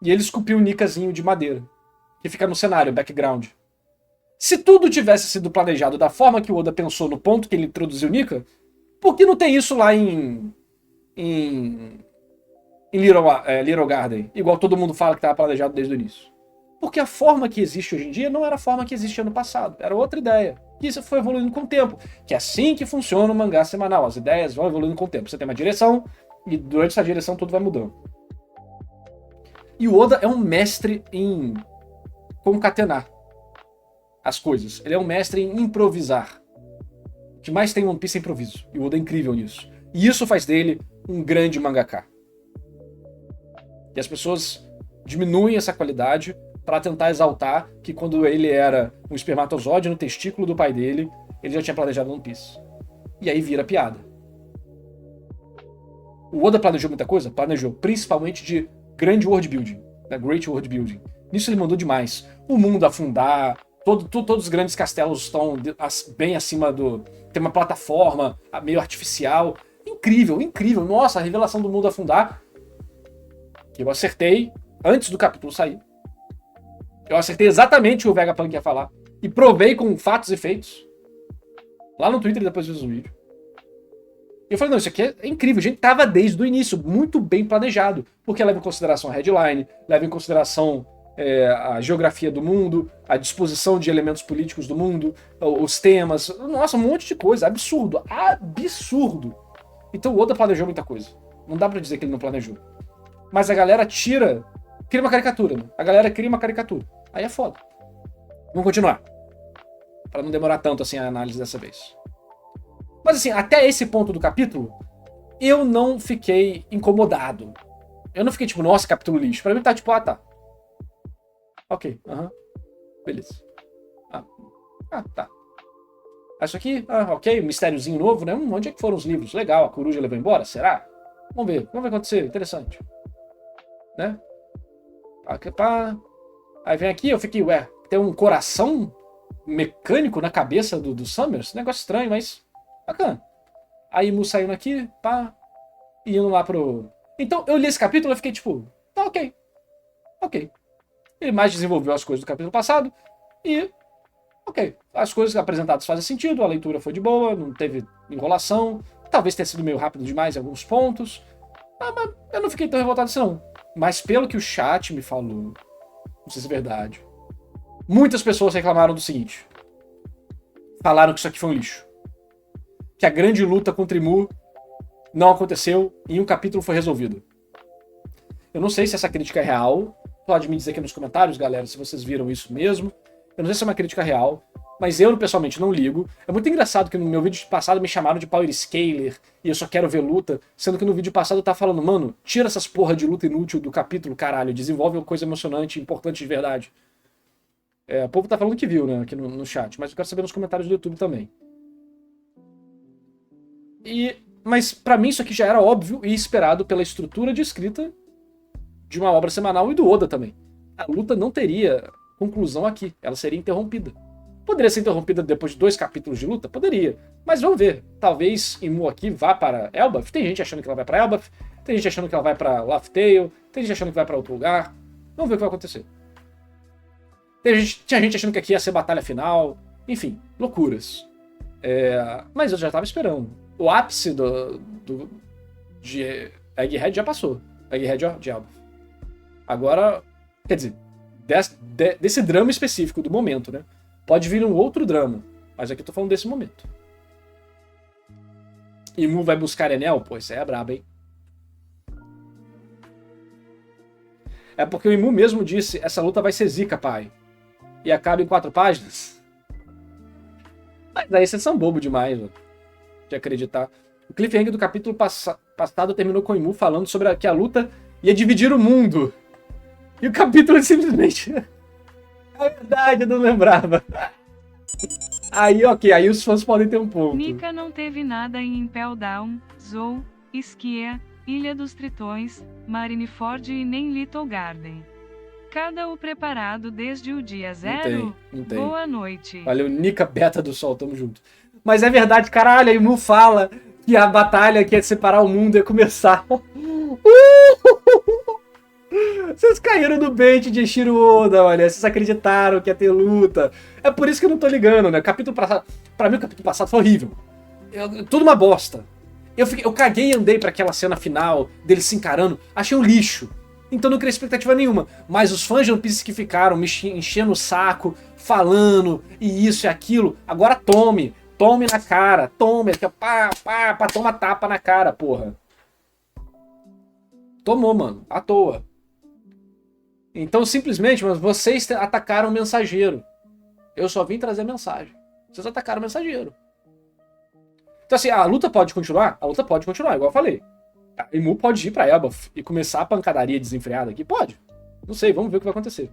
E ele esculpiu um Nikazinho de madeira, que fica no cenário, background. Se tudo tivesse sido planejado da forma que o Oda pensou no ponto que ele introduziu Nika, por que não tem isso lá em Little Garden? Igual todo mundo fala que estava planejado desde o início. Porque a forma que existe hoje em dia não era a forma que existia no passado, era outra ideia. E isso foi evoluindo com o tempo, que é assim que funciona o mangá semanal, as ideias vão evoluindo com o tempo. Você tem uma direção, e durante essa direção tudo vai mudando. E o Oda é um mestre em concatenar as coisas, ele é um mestre em improvisar. O que mais tem em One Piece é improviso, e o Oda é incrível nisso. E isso faz dele um grande mangaka. E as pessoas diminuem essa qualidade para tentar exaltar que quando ele era um espermatozoide no testículo do pai dele, ele já tinha planejado One Piece. E aí vira piada. O Oda planejou muita coisa? Planejou, principalmente de grande world building, né? Great world building. Nisso ele mandou demais. O mundo afundar, todos os grandes castelos estão bem acima do... Tem uma plataforma meio artificial. Incrível, incrível. Nossa, a revelação do mundo afundar. Que eu acertei antes do capítulo sair. Eu acertei exatamente o que o Vegapunk ia falar. E provei com fatos e feitos. Lá no Twitter, depois fiz um vídeo. E eu falei, não, isso aqui é incrível. A gente tava desde o início, muito bem planejado. Porque leva em consideração a headline, leva em consideração a geografia do mundo, a disposição de elementos políticos do mundo, os temas. Nossa, um monte de coisa. Absurdo. Absurdo. Então o Oda planejou muita coisa. Não dá pra dizer que ele não planejou. Mas a galera cria uma caricatura, né? A galera cria uma caricatura. Aí é foda. Vamos continuar. Pra não demorar tanto assim a análise dessa vez. Mas assim, até esse ponto do capítulo, eu não fiquei incomodado. Eu não fiquei tipo, nossa, capítulo lixo. Pra mim tá tipo, tá. Ok, beleza. Tá. Isso aqui, ok, um mistériozinho novo, né? Onde é que foram os livros? Legal, a coruja levou embora? Será? Vamos ver o que vai acontecer. Interessante. Né? Aí vem aqui, eu fiquei, tem um coração mecânico na cabeça do Summers? Negócio estranho, mas bacana. Aí Mu saindo aqui, e indo lá pro... Então, eu li esse capítulo e fiquei tipo, tá ok. Ele mais desenvolveu as coisas do capítulo passado e, ok. As coisas apresentadas fazem sentido, a leitura foi de boa, não teve enrolação, talvez tenha sido meio rápido demais em alguns pontos, mas eu não fiquei tão revoltado assim não. Mas pelo que o chat me falou, não sei se é verdade, muitas pessoas reclamaram do seguinte. Falaram que isso aqui foi um lixo. Que a grande luta contra Imu não aconteceu e em um capítulo foi resolvido. Eu não sei se essa crítica é real. Pode me dizer aqui nos comentários, galera, se vocês viram isso mesmo. Eu não sei se é uma crítica real, mas eu pessoalmente não ligo. É muito engraçado que no meu vídeo passado me chamaram de Power Scaler e eu só quero ver luta, sendo que no vídeo passado eu tava falando, mano, tira essas porra de luta inútil do capítulo, caralho, desenvolve uma coisa emocionante, importante de verdade. O povo tá falando que viu, né, aqui no chat, mas eu quero saber nos comentários do YouTube também. Mas pra mim isso aqui já era óbvio e esperado pela estrutura de escrita de uma obra semanal e do Oda também. A luta não teria conclusão aqui, ela seria interrompida. Poderia ser interrompida depois de 2 capítulos de luta? Poderia. Mas vamos ver. Talvez Imu aqui vá para Elbaf. Tem gente achando que ela vai para Elbaf, tem gente achando que ela vai para Laugh Tale, tem gente achando que vai para outro lugar. Vamos ver o que vai acontecer. Tinha gente achando que aqui ia ser batalha final. Enfim, loucuras. Mas eu já estava esperando. O ápice de Egghead já passou. Egghead de Elbaf. Agora, quer dizer, desse drama específico do momento, né? Pode vir um outro drama, mas aqui eu tô falando desse momento. Imu vai buscar Enel? Pô, isso aí é brabo, hein? É porque o Imu mesmo disse, essa luta vai ser zica, pai. E acaba em 4 páginas. Mas daí vocês são bobo demais, mano, de acreditar. O cliffhanger do capítulo passado terminou com o Imu falando sobre que a luta ia dividir o mundo. E o capítulo simplesmente... É verdade, eu não lembrava. Aí, ok, aí os fãs podem ter um ponto.
Nika não teve nada em Impel Down, Zou, Skia, Ilha dos Tritões, Marineford e nem Little Garden. Cada o preparado desde o dia 0.
Não tem.
Boa noite.
Valeu, Nika Beta do Sol, tamo junto. Mas é verdade, caralho, a Imu fala que a batalha que ia separar o mundo ia começar. Vocês caíram no bait de Eiichiro Oda, olha. Vocês acreditaram que ia ter luta. É por isso que eu não tô ligando, né? Pra mim o capítulo passado foi horrível. Tudo uma bosta. Eu caguei e andei pra aquela cena final, deles se encarando. Achei um lixo. Então não criei expectativa nenhuma. Mas os fãs de One Piece que ficaram me enchendo o saco, falando, e isso e aquilo, agora tome na cara, tome, toma tapa na cara, porra. Tomou, mano, à toa. Então simplesmente, mas vocês atacaram o mensageiro. Eu só vim trazer mensagem. Vocês atacaram o mensageiro. Então assim, a luta pode continuar? A luta pode continuar, igual eu falei. A Imu pode ir pra Elbaf e começar a pancadaria desenfreada aqui? Pode. Não sei, vamos ver o que vai acontecer.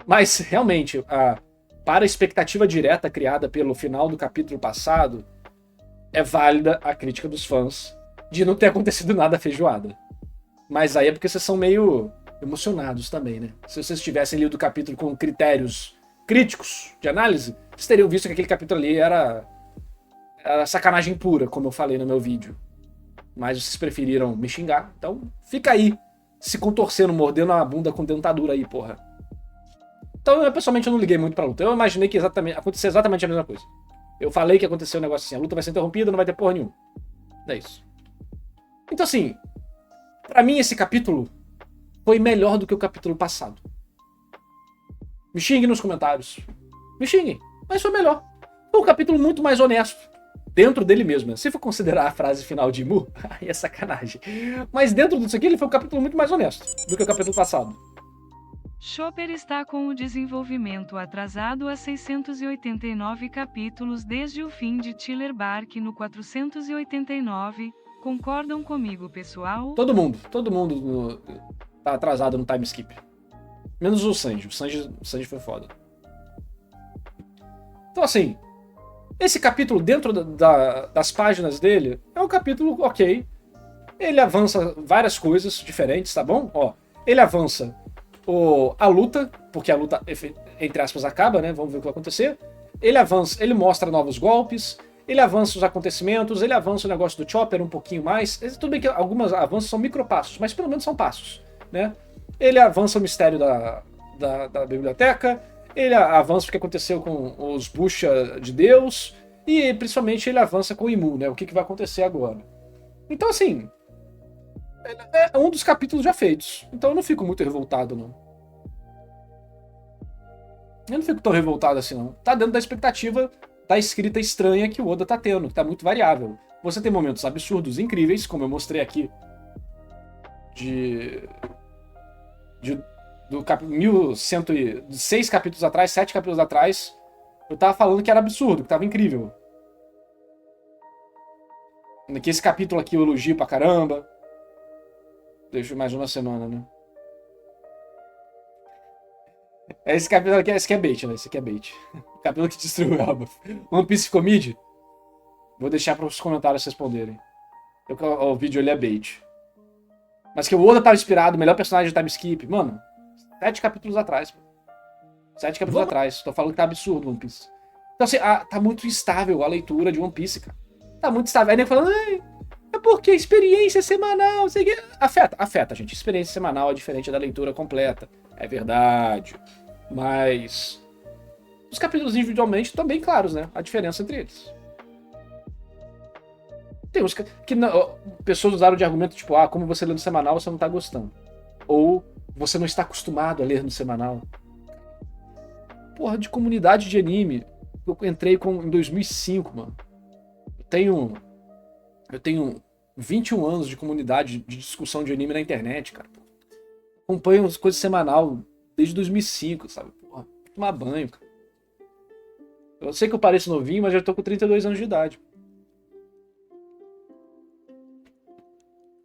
Mas, realmente, para a expectativa direta criada pelo final do capítulo passado, é válida a crítica dos fãs de não ter acontecido nada feijoada. Mas aí é porque vocês são meio emocionados também, né? Se vocês tivessem lido o capítulo com critérios críticos de análise, vocês teriam visto que aquele capítulo ali era sacanagem pura, como eu falei no meu vídeo. Mas vocês preferiram me xingar, então fica aí, se contorcendo, mordendo a bunda com dentadura aí, porra. Então, eu pessoalmente não liguei muito pra luta. Eu imaginei que acontecesse exatamente a mesma coisa. Eu falei que aconteceu um negócio assim, a luta vai ser interrompida, não vai ter porra nenhuma. É isso. Então, assim, pra mim esse capítulo foi melhor do que o capítulo passado. Me xinguem nos comentários. Me xinguem, mas foi melhor. Foi um capítulo muito mais honesto. Dentro dele mesmo. Se for considerar a frase final de Imu, aí é sacanagem. Mas dentro disso aqui, ele foi um capítulo muito mais honesto do que o capítulo passado.
Chopper está com o desenvolvimento atrasado a 689 capítulos desde o fim de Thriller Bark no 489. Concordam comigo, pessoal?
Todo mundo tá atrasado no time skip. Menos o Sanji. O Sanji foi foda. Então assim, esse capítulo dentro das páginas dele é um capítulo ok. Ele avança várias coisas diferentes, tá bom? Ó, ele avança a luta, porque a luta, entre aspas, acaba, né? Vamos ver o que vai acontecer. Ele avança, ele mostra novos golpes, ele avança os acontecimentos, ele avança o negócio do Chopper um pouquinho mais. Tudo bem que alguns avanços são micropassos, mas pelo menos são passos, né? Ele avança o mistério da biblioteca, ele avança o que aconteceu com os Bucha de Deus, e principalmente ele avança com o Imu, né? O que vai acontecer agora. Então, assim, é um dos capítulos já feitos. Então eu não fico muito revoltado, não. Eu não fico tão revoltado assim, não. Tá dentro da expectativa da escrita estranha que o Oda tá tendo, que tá muito variável. Você tem momentos absurdos, incríveis, como eu mostrei aqui, do 1106 capítulos atrás, 7 capítulos atrás, eu tava falando que era absurdo, que tava incrível. Que esse capítulo aqui eu elogio pra caramba. Deixa mais uma semana, né? Esse capítulo aqui, esse aqui é bait, né? Esse aqui é bait. O capítulo que destruiu o Elbaf. One Piece ficou mid? Vou deixar para os comentários responderem. O vídeo ali é bait. Mas que o Oda tava inspirado, o melhor personagem de time skip. Mano, 7 capítulos atrás. 7 capítulos atrás. Tô falando que tá absurdo One Piece. Então assim, tá muito instável a leitura de One Piece, cara. Tá muito instável. Aí nem falando, é porque experiência semanal, sei que... Afeta, gente. Experiência semanal é diferente da leitura completa. É verdade. Mas os capítulos individualmente estão bem claros, né? A diferença entre eles. Tem uns que pessoas usaram de argumento tipo, como você lê no semanal, você não tá gostando. Ou você não está acostumado a ler no semanal. Porra, de comunidade de anime. Eu entrei em 2005, mano. Eu tenho 21 anos de comunidade de discussão de anime na internet, cara. Acompanho as coisas semanal desde 2005, sabe? Porra, tomar banho, cara. Eu sei que eu pareço novinho, mas já tô com 32 anos de idade.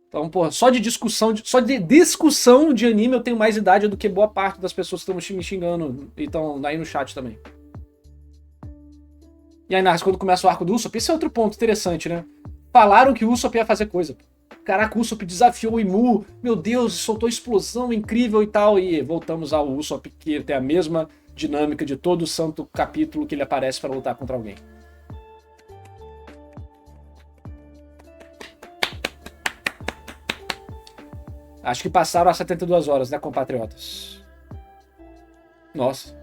Então, porra, só de discussão de anime eu tenho mais idade do que boa parte das pessoas que estão me xingando e estão aí no chat também. E aí, quando começa o arco do Usopp, esse é outro ponto interessante, né? Falaram que o Usopp ia fazer coisa. Caraca, o Usopp desafiou o Imu, meu Deus, soltou explosão incrível e tal. E voltamos ao Usopp, que tem a mesma dinâmica de todo o santo capítulo que ele aparece para lutar contra alguém. Acho que passaram as 72 horas, né, compatriotas? Nossa.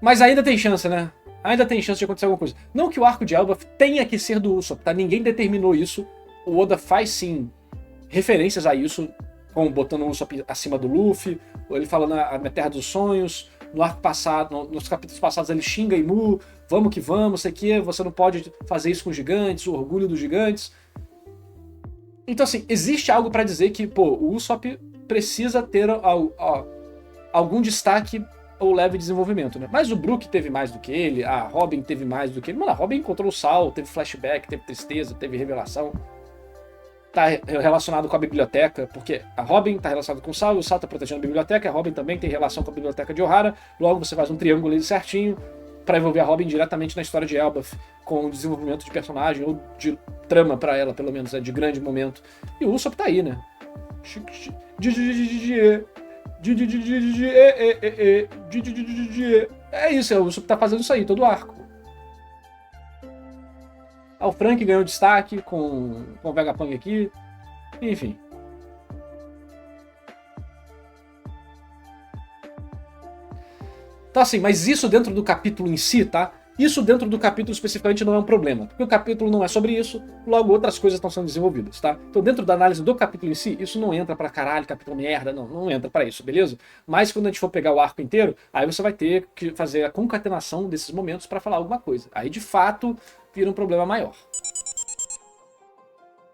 Mas ainda tem chance, né? Ainda tem chance de acontecer alguma coisa. Não que o arco de Elbaf tenha que ser do Usopp, tá? Ninguém determinou isso. O Oda faz, sim, referências a isso como botando o Usopp acima do Luffy, ou ele falando a minha terra dos sonhos, no arco passado, nos capítulos passados ele xinga Imu, vamos que vamos, sei que, você não pode fazer isso com os gigantes, o orgulho dos gigantes. Então assim, existe algo pra dizer que, pô, o Usopp precisa ter algum destaque ou leve desenvolvimento, né? Mas o Brook teve mais do que ele, a Robin teve mais do que ele. Mano, a Robin encontrou o Sal, teve flashback, teve tristeza, teve revelação. Tá relacionado com a biblioteca, porque a Robin tá relacionada com o Sal, e o Sal tá protegendo a biblioteca, a Robin também tem relação com a biblioteca de Ohara, logo você faz um triângulo ali certinho pra envolver a Robin diretamente na história de Elbaf, com o desenvolvimento de personagem, ou de trama pra ela, pelo menos, de grande momento. E o Usopp tá aí, né? É isso, o Usopp tá fazendo isso aí, todo o arco. O Frank ganhou destaque com o Vegapunk aqui. Enfim. Então assim, mas isso dentro do capítulo em si, tá? Isso dentro do capítulo especificamente não é um problema, porque o capítulo não é sobre isso, logo outras coisas estão sendo desenvolvidas, tá? Então dentro da análise do capítulo em si, isso não entra pra caralho, capítulo merda, não entra pra isso, beleza? Mas quando a gente for pegar o arco inteiro, aí você vai ter que fazer a concatenação desses momentos pra falar alguma coisa. Aí de fato vira um problema maior.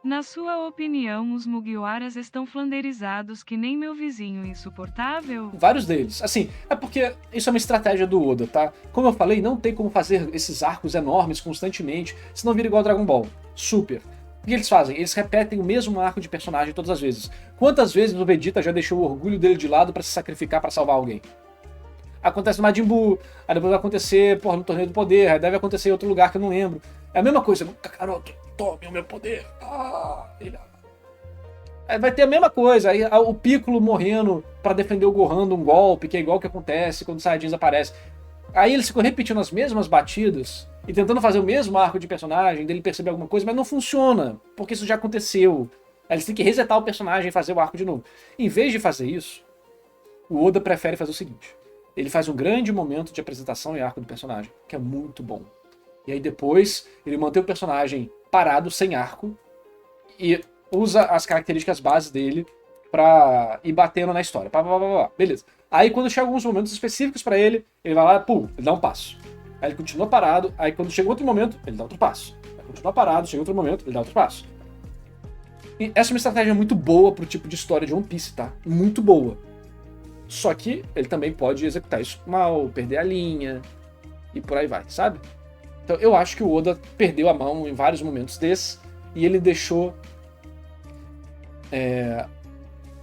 Na sua opinião, os Mugiwaras estão flanderizados que nem meu vizinho insuportável?
Vários deles. Assim, é porque isso é uma estratégia do Oda, tá? Como eu falei, não tem como fazer esses arcos enormes constantemente, senão vira igual Dragon Ball. Super. O que eles fazem? Eles repetem o mesmo arco de personagem todas as vezes. Quantas vezes o Vegeta já deixou o orgulho dele de lado pra se sacrificar pra salvar alguém? Acontece no Majin Buu, aí depois vai acontecer, porra, no Torneio do Poder, aí deve acontecer em outro lugar que eu não lembro. É a mesma coisa, Kakaroto, tome o meu poder. Aí vai ter a mesma coisa, aí o Piccolo morrendo pra defender o Gohan de um golpe, que é igual que acontece quando os Saiyajins aparecem. Aí eles ficam repetindo as mesmas batidas e tentando fazer o mesmo arco de personagem, dele perceber alguma coisa, mas não funciona, porque isso já aconteceu. Aí eles têm que resetar o personagem e fazer o arco de novo. Em vez de fazer isso, o Oda prefere fazer o seguinte. Ele faz um grande momento de apresentação e arco do personagem, que é muito bom. E aí depois ele mantém o personagem parado, sem arco, e usa as características bases dele pra ir batendo na história. Beleza. Aí quando chega alguns momentos específicos pra ele, ele vai lá, pum, ele dá um passo. Aí ele continua parado, aí quando chega outro momento, ele dá outro passo. Aí continua parado, chega outro momento, ele dá outro passo. E essa é uma estratégia muito boa pro tipo de história de One Piece, tá? Muito boa. Só que ele também pode executar isso mal, perder a linha e por aí vai, sabe? Então eu acho que o Oda perdeu a mão em vários momentos desses e ele deixou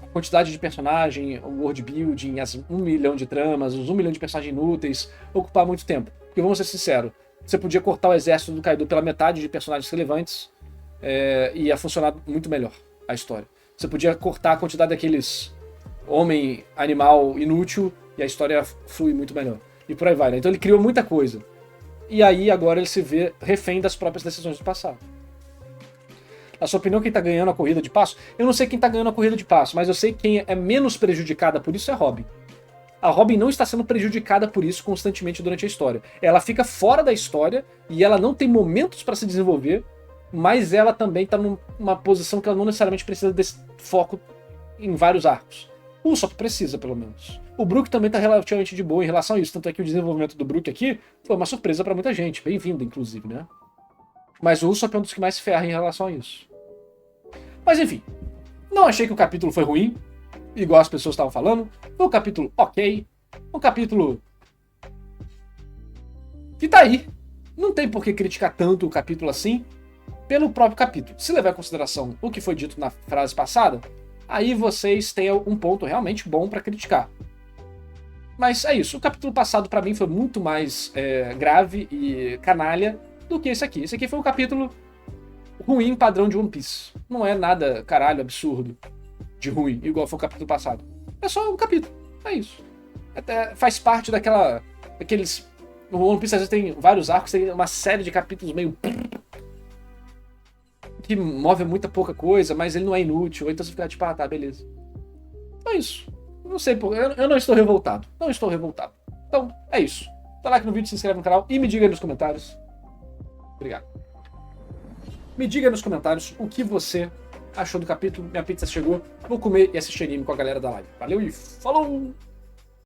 a quantidade de personagem, o world building, as 1 milhão de tramas, os 1 milhão de personagens inúteis ocupar muito tempo. Porque vamos ser sinceros, você podia cortar o exército do Kaido pela metade de personagens relevantes e ia funcionar muito melhor a história. Você podia cortar a quantidade daqueles homem, animal inútil e a história flui muito melhor. E por aí vai, né? Então ele criou muita coisa. E aí agora ele se vê refém das próprias decisões do passado. Na sua opinião, quem tá ganhando a corrida de passo? Eu não sei quem tá ganhando a corrida de passo, mas eu sei quem é menos prejudicada por isso é a Robin. A Robin não está sendo prejudicada por isso constantemente durante a história. Ela fica fora da história e ela não tem momentos para se desenvolver, mas ela também tá numa posição que ela não necessariamente precisa desse foco em vários arcos. O Usopp precisa, pelo menos. O Brook também tá relativamente de boa em relação a isso, tanto é que o desenvolvimento do Brook aqui foi uma surpresa pra muita gente, bem-vindo, inclusive, né? Mas o Usopp é um dos que mais se ferra em relação a isso. Mas enfim, não achei que o capítulo foi ruim, igual as pessoas estavam falando. Foi um capítulo ok, um capítulo que tá aí. Não tem por que criticar tanto o capítulo assim, pelo próprio capítulo. Se levar em consideração o que foi dito na frase passada, aí vocês têm um ponto realmente bom pra criticar. Mas é isso, o capítulo passado pra mim foi muito mais grave e canalha do que esse aqui. Esse aqui foi um capítulo ruim padrão de One Piece. Não é nada, caralho, absurdo de ruim, igual foi o capítulo passado. É só um capítulo, é isso. Até faz parte daqueles... O One Piece às vezes tem vários arcos, tem uma série de capítulos meio... que move muita pouca coisa, mas ele não é inútil. Então você fica tipo, ah, tá, beleza. Então é isso. Não sei, eu não estou revoltado. Não estou revoltado. Então, é isso. Dá like no vídeo, se inscreve no canal e me diga aí nos comentários. Obrigado. Me diga aí nos comentários o que você achou do capítulo. Minha pizza chegou. Vou comer e assistir anime com a galera da live. Valeu e falou!